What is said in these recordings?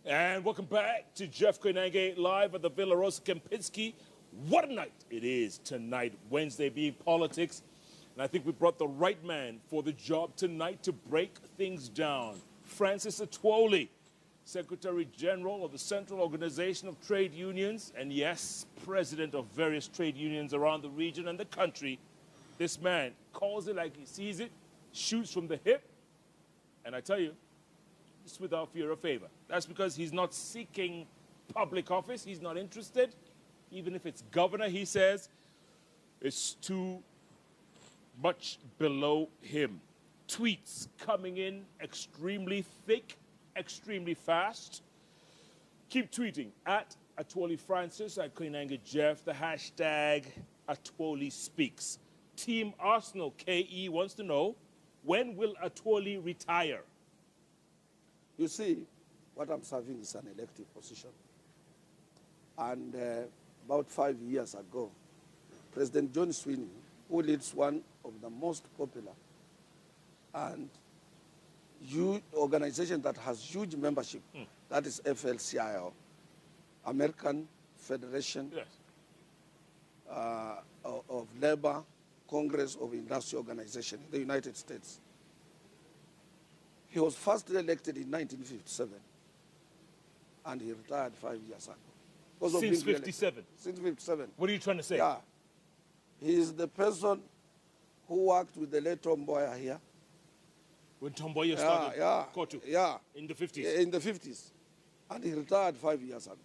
And welcome back to Jeff Koinange live at the Villa Rosa Kempinski. What a night it is tonight, Wednesday being politics. And I think we brought the right man for the job tonight to break things down. Francis Atwoli, Secretary General of the Central Organization of Trade Unions, and yes, president of various trade unions around the region and the country. This man calls it like he sees it, shoots from the hip, and I tell you, it's without fear or favor. That's because he's not seeking public office. He's not interested. Even if it's governor, he says, it's too much below him. Tweets coming in extremely thick, extremely fast. Keep tweeting at Atwoli Francis, at Koinange Jeff, the hashtag Atwoli Speaks. Team Arsenal KE wants to know, when will Atwoli retire? You see, what I'm serving is an elective position. And about 5 years ago, President John Sweeney, who leads one of the most popular and huge organization that has huge membership, that is FLCIO, American Federation of Labor, Congress of Industry Organization in the United States. He was first elected in 1957, and he retired 5 years ago. Since 57? Since 57. What are you trying to say? Yeah. He is the person who worked with the late Tom Mboya here. When Tom Mboya started COTU? Yeah. In the 50s? In the 50s. And he retired 5 years ago.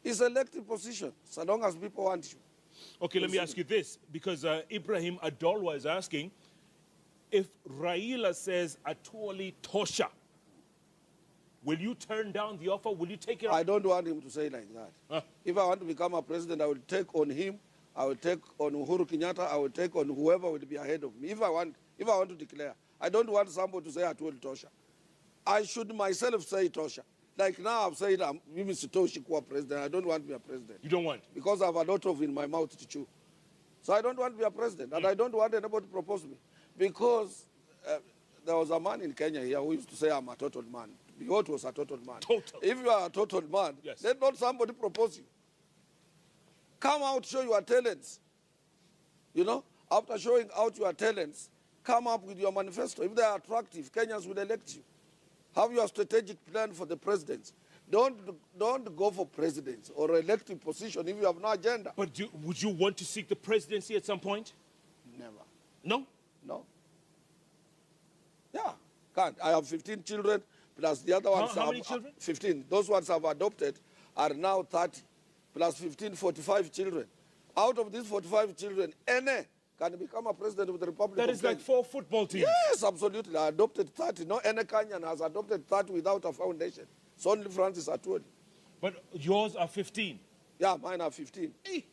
It's an elected position, so long as people want you. Okay, let me ask you this, because Ibrahim Adolwa is asking, if Raila says Atwoli Tosha, will you turn down the offer? Will you take it? I don't want him to say like that. Huh? If I want to become a president, I will take on him, I will take on Uhuru Kenyatta, I will take on whoever will be ahead of me. If I want to declare, I don't want somebody to say Atwoli Tosha. I should myself say Tosha. Like now I've said I'm Mr. Toshi Kwa president. I don't want to be a president. You don't want? Because I have a lot of in my mouth to chew. So I don't want to be a president, and I don't want anybody to propose me. Because there was a man in Kenya here who used to say, I'm a total man. Bigot was a total man. Total. If you are a total man, yes, let not somebody propose you. Come out, show your talents. You know, after showing out your talents, come up with your manifesto. If they are attractive, Kenyans will elect you. Have your strategic plan for the presidents. Don't go for presidents or elective position if you have no agenda. But would you want to seek the presidency at some point? Never. No? No. Yeah, can't. I have 15 children, plus the other ones How many children? 15. Those ones I've adopted are now 30, plus 15, 45 children. Out of these 45 children, any can become a president of the Republic That of is Kenya. like 4 football teams. Yes, absolutely. I adopted 30. No any Kenyan has adopted 30 without a foundation. It's only Francis Atwoli. But yours are 15. Yeah, mine are 15. Hey,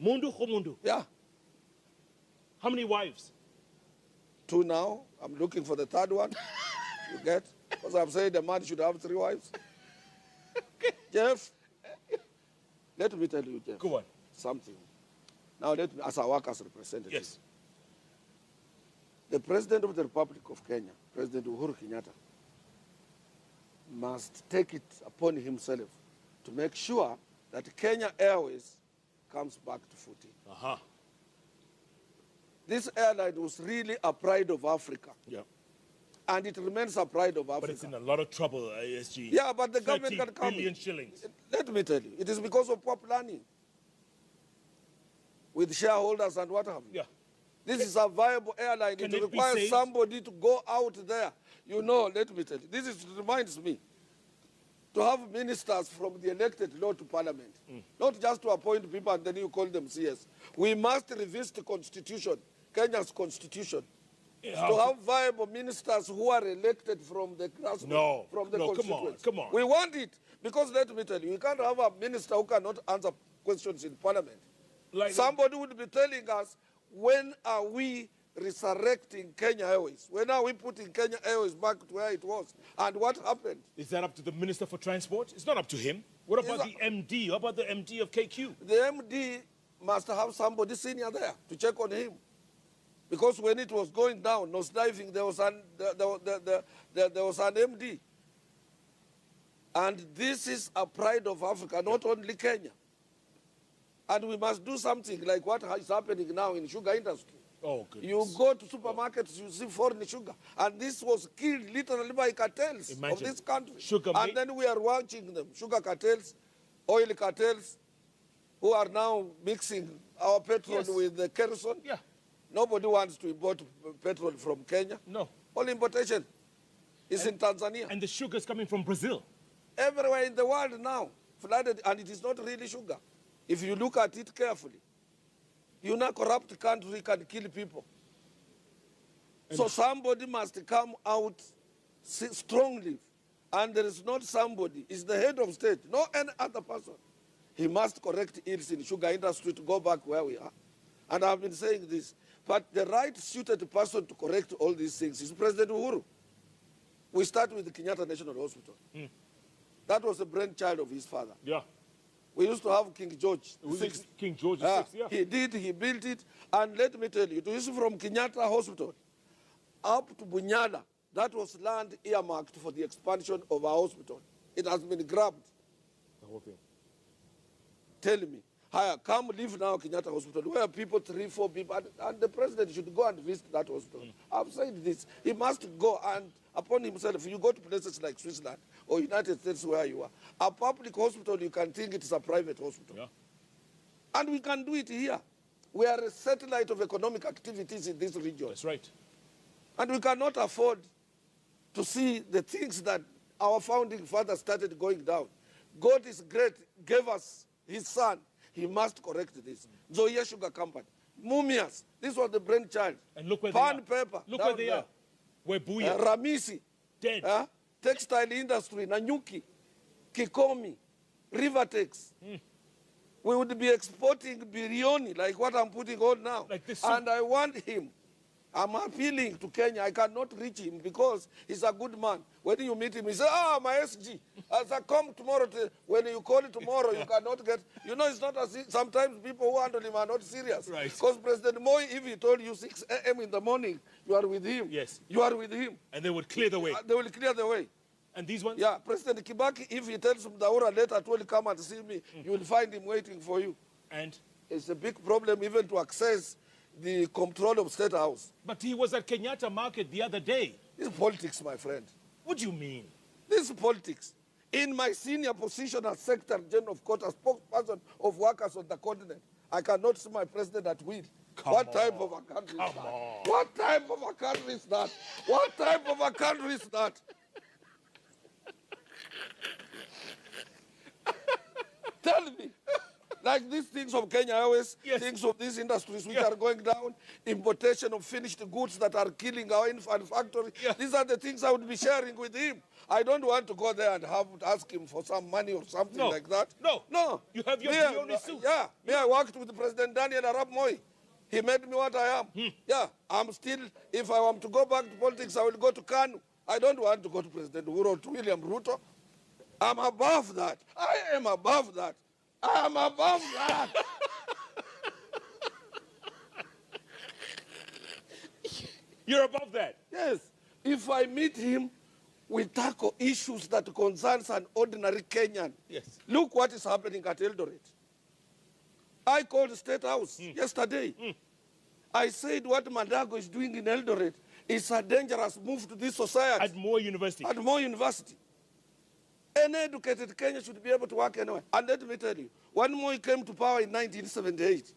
Mundu Mundu. Yeah. How many wives? 2 now. I'm looking for the third one. You get? Because I've said a man should have 3 wives. Okay. Jeff, let me tell you, Jeff. Go on. Something. Now let me, as a workers' representative. Yes. The President of the Republic of Kenya, President Uhuru Kenyatta, must take it upon himself to make sure that Kenya Airways comes back to footing. Uh-huh. This airline was really a pride of Africa. Yeah. And it remains a pride of Africa. But it's in a lot of trouble, ASG. Yeah, but the government can come. 30 billion shillings. Let me tell you, it is because of poor planning with shareholders and what have you. Yeah. This is a viable airline. Can it it be requires saved? somebody to go out there. You know, let me tell you, this reminds me to have ministers from the elected law to parliament, not just to appoint people and then you call them CS. We must revisit the constitution, Kenya's constitution, to have viable ministers who are elected from the grassroots, from the constituents. Come on. We want it, because let me tell you, we can't have a minister who cannot answer questions in parliament. Like somebody would be telling us, when are we resurrecting Kenya Airways? When are we putting Kenya Airways back to where it was? And what happened? Is that up to the Minister for Transport? It's not up to him. What about the MD? What about the MD of KQ? The MD must have somebody senior there to check on him. Because when it was going down, nose diving, there was an MD. And this is a pride of Africa, not only Kenya. And we must do something like what is happening now in sugar industry. Oh, goodness. You go to supermarkets, you see foreign sugar. And this was killed literally by cartels of this country. And then we are watching them, sugar cartels, oil cartels, who are now mixing our petrol with the kerosene. Yeah. Nobody wants to import petrol from Kenya. No. All importation is in Tanzania. And the sugar is coming from Brazil. Everywhere in the world now, flooded, and it is not really sugar. If you look at it carefully, you know, corrupt country can kill people. And so somebody must come out strongly, and there is not somebody, it's the head of state, no any other person. He must correct ills in sugar industry to go back where we are. And I've been saying this, but the right suited person to correct all these things is President Uhuru. We start with the Kenyatta National Hospital. That was the brainchild of his father. Yeah. We used to have King George VI. King George VI, yeah. He built it. And let me tell you, to use from Kenyatta Hospital up to Bunyala, that was land earmarked for the expansion of our hospital. It has been grabbed. The whole thing. Tell me, come live now Kenyatta Hospital, where people, 3, 4 people, and the president should go and visit that hospital. I've said this. He must go and upon himself. You go to places like Switzerland or United States where you are. A public hospital, you can think it is a private hospital. Yeah. And we can do it here. We are a satellite of economic activities in this region. That's right. And we cannot afford to see the things that our founding fathers started going down. God is great, gave us his son. He must correct this. Zoya Sugar Company. Mumias. This was the brainchild. And look where Pan they are. paper. Look where they are. Where Buya. Ramisi. Dead. Textile industry. Nanyuki. Kikomi. Rivertex. We would be exporting biryani like what I'm putting on now. Like this. And I want him. I'm appealing to Kenya. I cannot reach him because he's a good man. When you meet him, he says, my SG. As I come tomorrow, when you call it tomorrow, you cannot get, you know, it's not as if sometimes people who handle him are not serious. Right. Because President Moi, if he told you 6 a.m. in the morning, you are with him. Yes. You are with him. And they would clear the way. They will clear the way. And these ones? Yeah, President Kibaki, if he tells Mdaura later, Atwoli, come and see me, you will find him waiting for you. And? It's a big problem even to access the control of State House. But he was at Kenyatta Market the other day. This is politics, my friend. What do you mean? This is politics. In my senior position as Secretary General of COTU, as spokesperson of workers on the continent, I cannot see my president at will. What type of a country is that? What type of a country is that? What type of a country is that? Tell me. Like these things of Kenya Airways, things of these industries which are going down, importation of finished goods that are killing our infant factory. These are the things I would be sharing with him. I don't want to go there and ask him for some money or something like that. No. You have your Bioni suit. Yeah. Me, I worked with President Daniel Arap Moi. He made me what I am. Yeah. I'm still, if I want to go back to politics, I will go to Kanu. I don't want to go to President Uhuru or to William Ruto. I'm above that. I am above that. I am above that. You're above that? Yes. If I meet him, we tackle issues that concerns an ordinary Kenyan. Yes. Look what is happening at Eldoret. I called the State House yesterday. I said what Mandago is doing in Eldoret is a dangerous move to this society. At Moi University. At Moi University. Any educated Kenyan should be able to work anywhere. And let me tell you, when Moi came to power in 1978,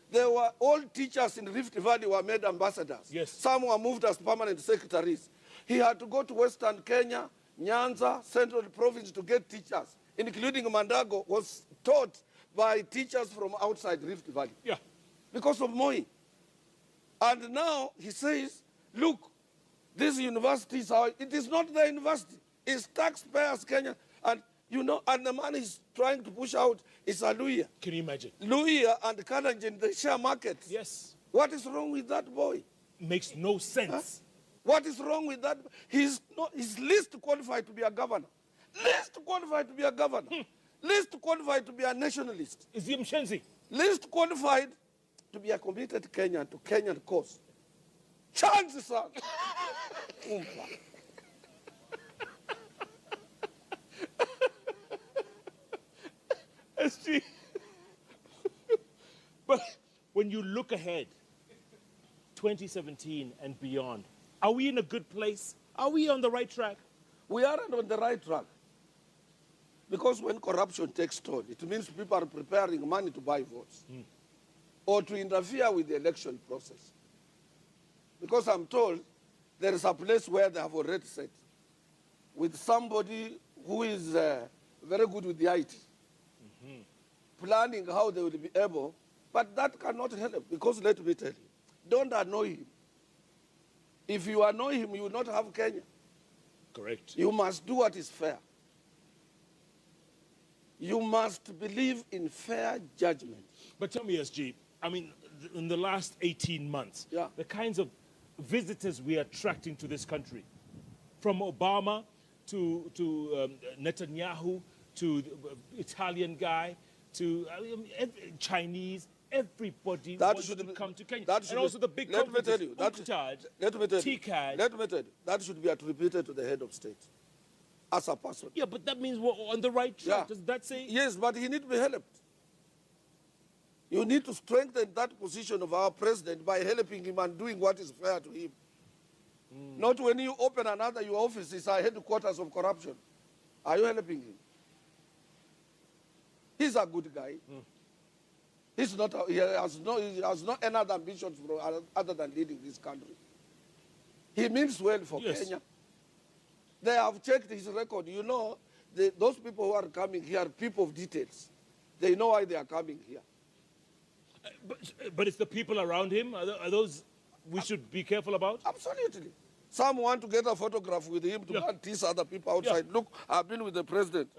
there were all teachers in Rift Valley were made ambassadors. Yes. Some were moved as permanent secretaries. He had to go to Western Kenya, Nyanza, Central Province to get teachers, including Mandago was taught by teachers from outside Rift Valley. Yeah. Because of Moi. And now he says, look, this university is our, it is not the university. It's taxpayers, Kenya. And you know, and the man he's trying to push out is a Luhya. Can you imagine? Luhya and Koinange, they share markets. Yes. What is wrong with that boy? Makes no sense. Huh? What is wrong with that? He's least qualified to be a governor. Least qualified to be a governor. Least qualified to be a nationalist. Is he Mshenzi? Least qualified to be a committed Kenyan to Kenyan cause. Chances are. SG. But when you look ahead, 2017 and beyond, are we in a good place? Are we on the right track? We aren't on the right track. Because when corruption takes toll, it means people are preparing money to buy votes or to interfere with the election process. Because I'm told there is a place where they have already set with somebody who is very good with the IT, planning how they will be able, but that cannot help because let me tell you, don't annoy him. If you annoy him, you will not have Kenya. Correct. You must do what is fair. You must believe in fair judgment. But tell me, SG, I mean, in the last 18 months, Yeah. the kinds of visitors we are attracting to this country, from Obama to Netanyahu, to the Italian guy, to Chinese, everybody wants to come to Kenya. And also the big let me tell conferences, you, let me tell you, TCAD. let me tell you, that should be attributed to the head of state as a person. Yeah, but that means we're on the right track. Yeah. Does that say? Yes, but he needs to be helped. You need to strengthen that position of our president by helping him and doing what is fair to him. Not when you open another, your office is a headquarters of corruption. Are you helping him? He's a good guy. He's not, he has no any other ambitions other than leading this country. He means well for Kenya. They have checked his record. You know, those people who are coming here are people of details. They know why they are coming here. But it's the people around him. Are those we should be careful about? Absolutely. Some want to get a photograph with him to go and tease other people outside. Look, I've been with the president.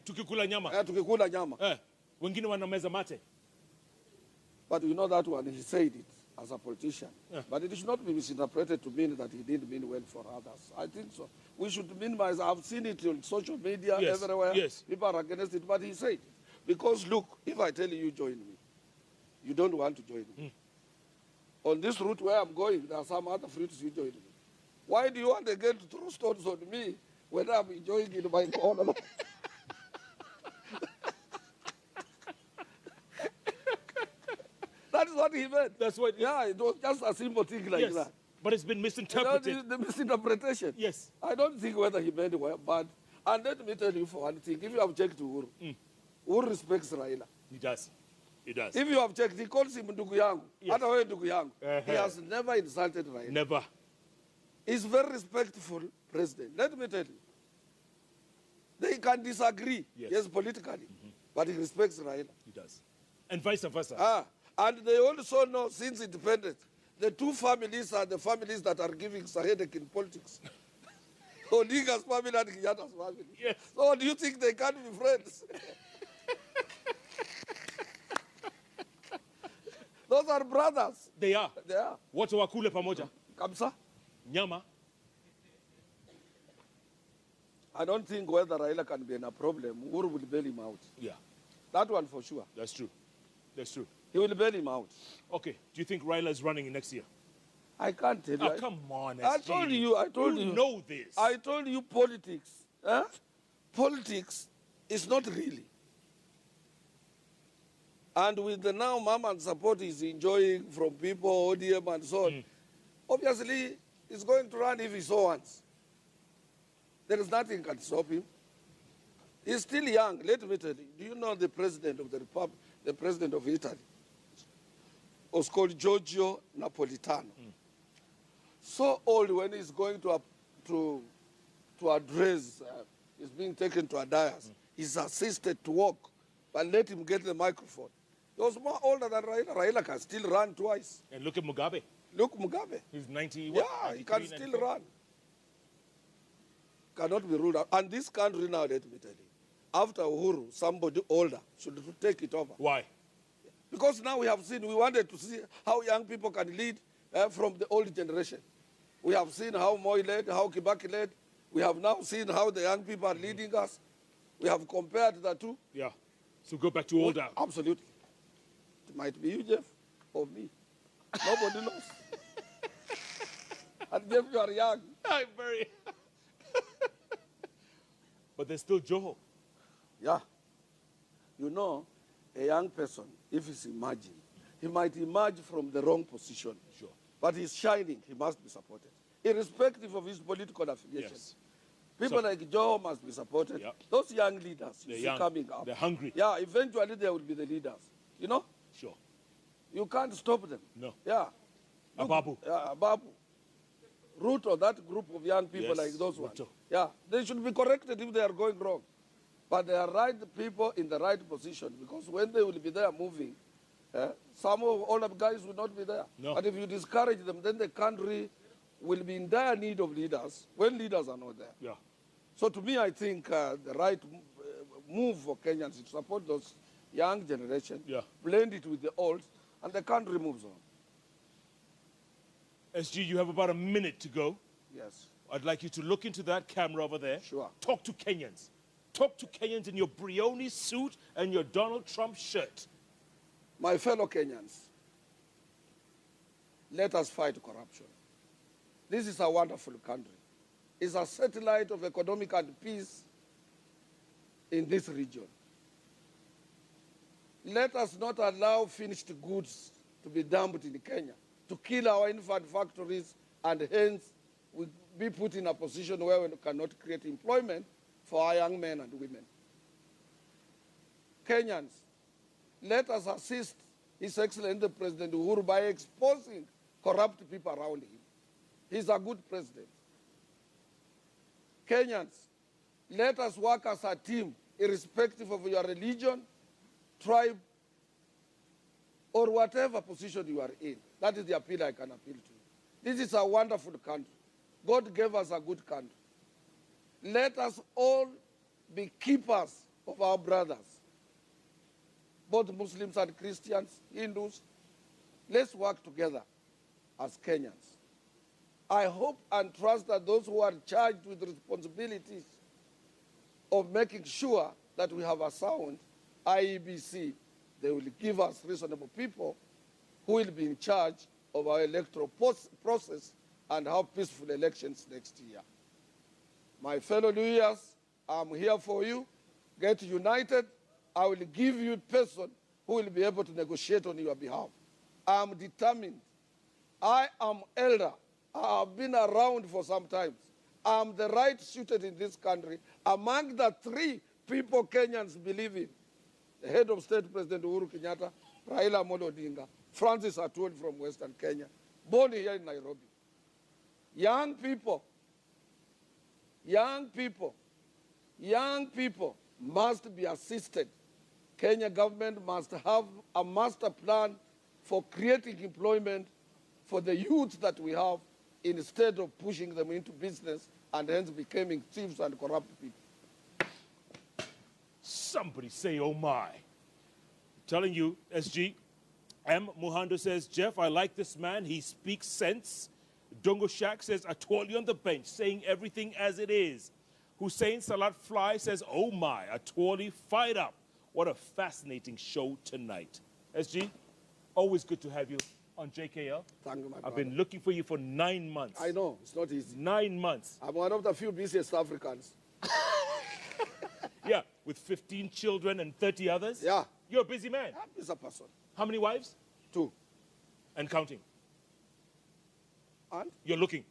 Tukikula nyama. Tukikula nyama. Wengine wanameza mate. But you know that one, he said it as a politician. But it should not be misinterpreted to mean that he didn't mean well for others. I think so. We should minimize. I've seen it on social media everywhere. Yes. People are against it, but he said it. Because look, if I tell you join me, you don't want to join me. On this route where I'm going, there are some other fruits you join me. Why do you want again to throw stones on me when I'm enjoying in my corner? That is what he meant. That's what. Yeah, it was just a simple thing like that. But it's been misinterpreted. You know, the misinterpretation. Yes. I don't think whether he meant well, but and let me tell you for one thing. If you have checked Uhuru, Uhuru respects Raila. He does. He does. If you have checked, he calls him ndugu yangu. Hata wewe ndugu yangu. He has never insulted Raila. Never. He's very respectful president. Let me tell you. They can disagree, yes politically, but he respects Raila. He does. And vice versa. And they also know since independence, the two families are the families that are giving us a headache in politics. Odinga's family and Kenyatta's family. Yes. So do you think they can't be friends? Those are brothers. They are. They are. Wote wakule pamoja. Kamsa? Nyama. I don't think whether Raila can be in a problem. Uhuru will bail him out. Yeah. That one for sure. That's true. That's true. He will bail him out. Okay. Do you think Raila is running next year? I can't tell you. Oh, come on, I told you. I told you. You know this. I told you politics. Politics is not really. And with the now mama and support he's enjoying from people, ODM and so on, obviously he's going to run if he so wants. There is nothing can stop him. He's still young. Let me tell you. Do you know the president of the Republic, the president of Italy? Was called Giorgio Napolitano. So old when he's going to address, he's being taken to a dais. He's assisted to walk, but let him get the microphone. He was more older than Raila. Raila can still run twice. And look at Mugabe. Look, Mugabe. He's 90. Yeah, he can still run. Cannot be ruled out. And this country now, let me tell you, after Uhuru, somebody older should take it over. Why? Because now we have seen, we wanted to see how young people can lead from the old generation. We have seen how Moi led, how Kibaki led. We have now seen how the young people are leading us. We have compared the two. Yeah. So go back to older. Absolutely. It might be you, Jeff, or me. Nobody knows. And Jeff, you are young. I'm very... But there's still Joho. Yeah. You know, a young person, if he's emerging, he might emerge from the wrong position. Sure. But he's shining, he must be supported, irrespective of his political affiliation. Yes. People like Joe must be supported. Yep. Those young leaders They're you see young. coming up. They're hungry. Yeah, eventually they will be the leaders. You know? Sure. You can't stop them. No. Yeah. Ababu. Yeah, Ababu. Ruto, that group of young people Yes, like those ones. Ruto. Yeah, they should be corrected if they are going wrong. But they are right people in the right position, because when they will be there moving, some of all the guys will not be there. No. But if you discourage them, then the country will be in dire need of leaders when leaders are not there. Yeah. So to me, I think the right move for Kenyans is to support those young generation, Yeah. blend it with the old, and the country moves on. SG, you have about a minute to go. Yes. I'd like you to look into that camera over there. Sure. Talk to Kenyans. Talk to Kenyans in your Brioni suit and your Donald Trump shirt. My fellow Kenyans, let us fight corruption. This is a wonderful country. It's a satellite of economic and peace in this region. Let us not allow finished goods to be dumped in Kenya, to kill our infant factories, and hence we be put in a position where we cannot create employment for our young men and women. Kenyans, let us assist His Excellency President Uhuru by exposing corrupt people around him. He's a good president. Kenyans, let us work as a team, irrespective of your religion, tribe, or whatever position you are in. That is the appeal I can appeal to. This is a wonderful country. God gave us a good country. Let us all be keepers of our brothers, both Muslims and Christians, Hindus. Let's work together as Kenyans. I hope and trust that those who are charged with responsibilities of making sure that we have a sound IEBC, they will give us reasonable people who will be in charge of our electoral process and have peaceful elections next year. My fellow lawyers, I'm here for you. Get united. I will give you a person who will be able to negotiate on your behalf. I am determined. I am elder. I have been around for some time. I am the right suited in this country among the three people Kenyans believe in. The head of state, President Uhuru Kenyatta, Raila Amolo Odinga, Francis Atwoli from Western Kenya, born here in Nairobi. Young people must be assisted. Kenya government must have a master plan for creating employment for the youth that we have, instead of pushing them into business and hence becoming thieves and corrupt people. Somebody say, oh my. I'm telling you, SG. M. Muhando says, Jeff, I like this man. He speaks sense. Dongo Shak says, Atwoli on the bench, saying everything as it is. Hussein Salat Fly says, oh my, Atwoli, fired up. What a fascinating show tonight. SG, always good to have you on JKL. Thank you, my brother. I've been looking for you for 9 months. I know, it's not easy. 9 months. I'm one of the few busiest Africans. Yeah, with 15 children and 30 others. Yeah. You're a busy man. I'm a busy person. How many wives? 2. And counting. And You're looking.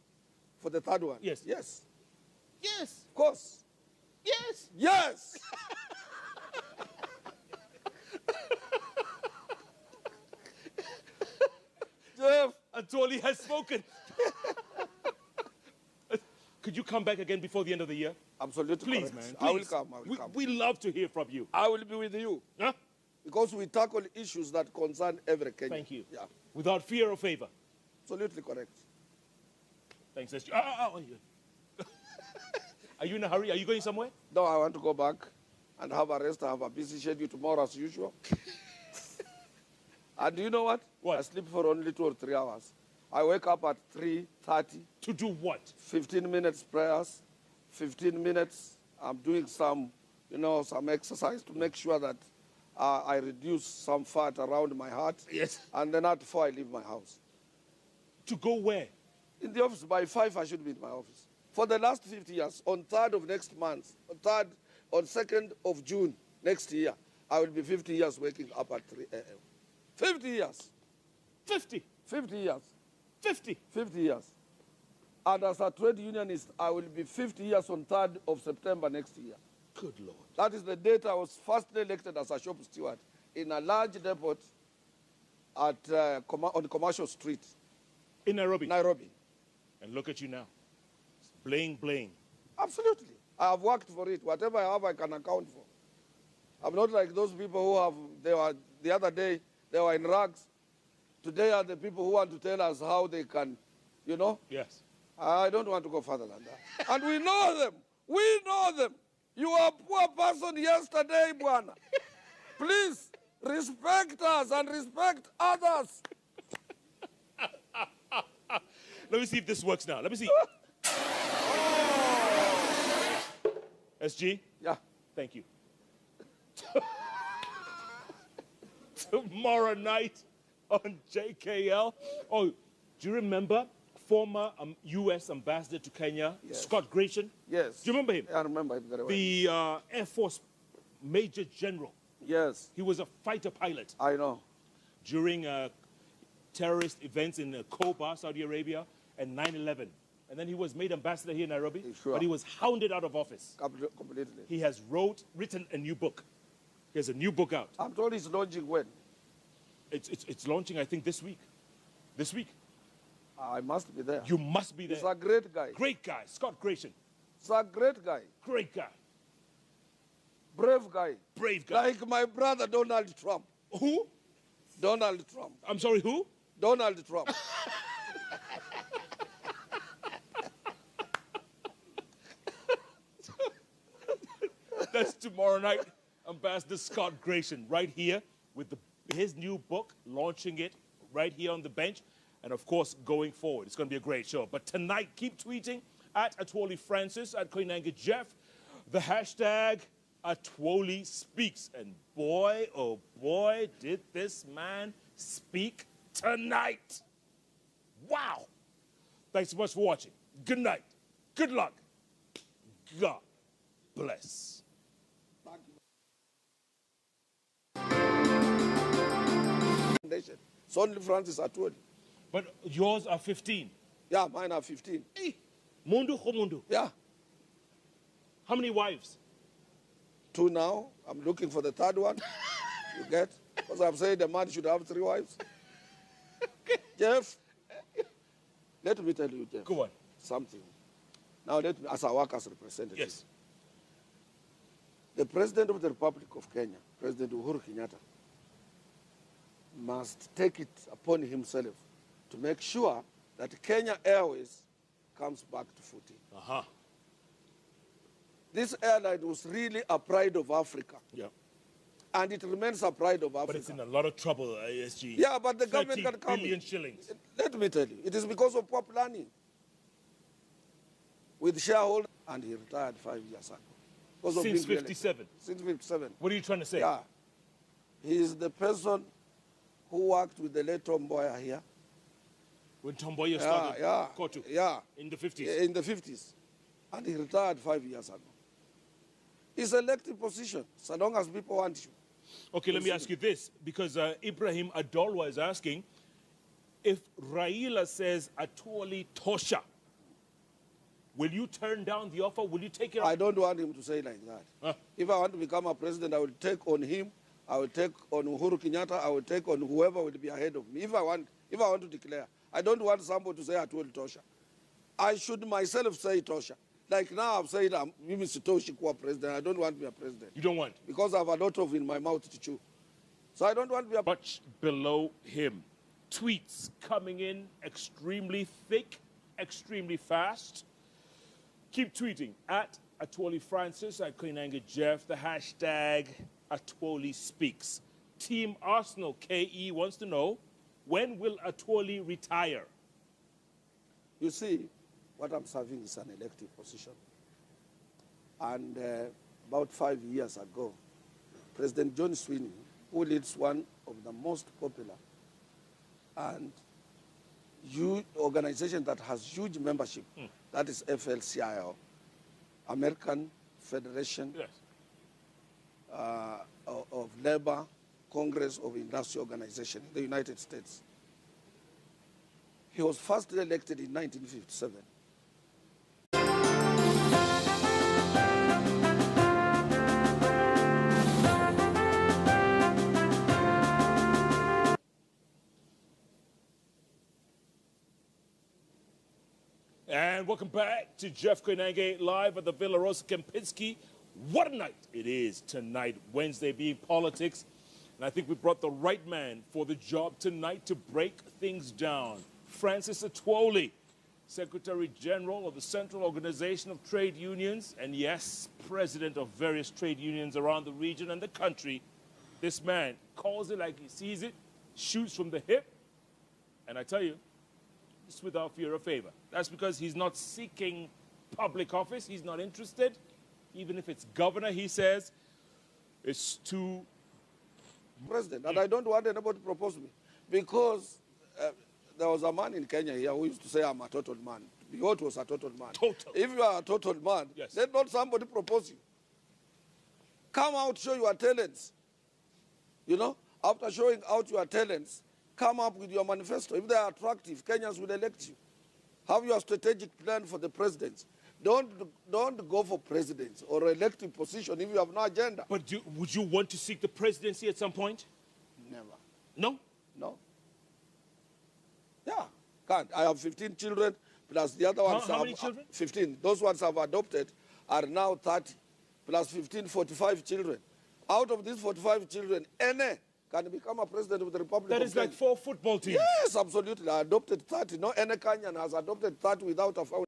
for the third one? Yes. Yes. Yes. Of course. Yes. Yes. Jeff, Atwoli has spoken. Could you come back again before the end of the year? Absolutely. Please, correct. man. I will please. come. I will come. We love to hear from you. I will be with you. Huh? Because we tackle issues that concern every Kenyan. Thank you. Yeah. Without fear or favor. Absolutely correct. Thanks, SG. Are you in a hurry? Are you going somewhere? No, I want to go back and have a rest. I have a busy schedule tomorrow as usual. And do you know what? What? I sleep for only 2 or 3 hours. I wake up at 3:30. To do what? 15 minutes prayers, 15 minutes. I'm doing some exercise to make sure that I reduce some fat around my heart. Yes. And then at 4, I leave my house. To go where? In the office, by 5, I should be in my office. For the last 50 years, on 3rd of next month, on 2nd of June next year, I will be 50 years waking up at 3 a.m. 50 years. 50. 50 years. 50. 50 years. And as a trade unionist, I will be 50 years on 3rd of September next year. Good Lord. That is the date I was first elected as a shop steward in a large depot at, on Commercial Street. In Nairobi. Nairobi. And look at you now. Bling, bling. Absolutely. I have worked for it. Whatever I have, I can account for. I'm not like those people who have, the other day, they were in rags. Today are the people who want to tell us how they can, you know? Yes. I don't want to go further than that. And we know them. We know them. You were a poor person yesterday, Bwana. Please, respect us and respect others. Let me see if this works now. Let me see. SG? Yeah. Thank you. Tomorrow night on JKL. Oh, do you remember former U.S. ambassador to Kenya, yes. Scott Gratian? Yes. Do you remember him? Yeah, I remember him very well. The Air Force Major General. Yes. He was a fighter pilot. I know. During terrorist events in Koba, Saudi Arabia, and 9/11. And then he was made ambassador here in Nairobi, sure. But he was hounded out of office. Completely. He has written a new book. He has a new book out. I'm told it's launching when? It's launching, I think, this week. This week. I must be there. You must be there. He's a great guy. Great guy. Scott Gratian. He's a great guy. Great guy. Brave guy. Brave guy. Like my brother Donald Trump. Who? Donald Trump. I'm sorry, who? Donald Trump. That's tomorrow night. Ambassador Scott Gratian right here with his new book, launching it right here on the bench. And of course, going forward, it's going to be a great show. But tonight, keep tweeting at Atwoli Francis, at Koinange Jeff, the hashtag Atwoli Speaks. And boy, oh boy, did this man speak tonight. Wow. Thanks so much for watching. Good night. Good luck. God bless. It's only Francis Atwoli. But yours are 15. Yeah, mine are 15. Hey, mundu ho mundu. Yeah. How many wives? 2 now. I'm looking for the 3rd one. You get? Because I've said a man should have 3 wives. Jeff, let me tell you, Jeff. Go on. Something. Now, let me, as a workers' representative. Yes. The President of the Republic of Kenya, President Uhuru Kenyatta, must take it upon himself to make sure that Kenya Airways comes back to footing. Uh-huh. This airline was really a pride of Africa. Yeah. And it remains a pride of Africa. But it's in a lot of trouble, ASG. Yeah, but the government can come. 30 billion shillings. Let me tell you, it is because of poor planning. With shareholders, and he retired 5 years ago. Because Since of being 57. Since 57. What are you trying to say? Yeah. He is the person who worked with the late Tom Mboya here. When Tomboya started COTU? Yeah. In the 50s? In the 50s. And he retired 5 years ago. It's an elected position, so long as people want you. Okay, let me ask you this, because Ibrahim Adolwa is asking, if Raila says Atwoli Tosha, will you turn down the offer? Will you take it? I don't want him to say like that. If I want to become a president, I will take on him, I will take on Uhuru Kenyatta, I will take on whoever will be ahead of me. If I want to declare, I don't want somebody to say Atwoli Tosha. I should myself say Tosha. Like now I've said I'm Mr. Toshi Kwa president. I don't want to be a president. You don't want? Because I have a lot of in my mouth to chew. So I don't want to be a... Much below him. Tweets coming in extremely thick, extremely fast. Keep tweeting at Atwoli Francis, at Koinange Jeff, the hashtag Atwoli Speaks. Team Arsenal KE wants to know, when will Atwoli retire? You see, what I'm serving is an elective position. And about 5 years ago, President John Sweeney, who leads one of the most popular and huge organization that has huge membership, that is FLCIO, American Federation of Labor Congress of Industry Organization in the United States. He was first elected in 1957. And welcome back to Jeff Koinange live at the Villa Rosa Kempinski. What a night it is tonight, Wednesday being politics. And I think we brought the right man for the job tonight to break things down. Francis Atwoli, Secretary General of the Central Organization of Trade Unions, and yes, president of various trade unions around the region and the country. This man calls it like he sees it, shoots from the hip, and I tell you, it's without fear or favor. That's because he's not seeking public office. He's not interested. Even if it's governor, he says, it's too... President, and I don't want anybody to propose me, because there was a man in Kenya here who used to say, I'm a total man. Biot was a total man. Total. If you are a total man, yes, let not somebody propose you. Come out, show your talents. You know, after showing out your talents, come up with your manifesto. If they are attractive, Kenyans will elect you. Have your strategic plan for the presidency. Don't go for presidents or elective position if you have no agenda. But would you want to seek the presidency at some point? Never. No? No. Yeah, can't. I have 15 children, plus the other ones How many children? 15. Those ones I've adopted are now 30, plus 15, 45 children. Out of these 45 children, any can become a president of the Republic of Kenya. That is like 4 football teams. Yes, absolutely. I adopted 30. No any Kenyan has adopted 30 without a foundation.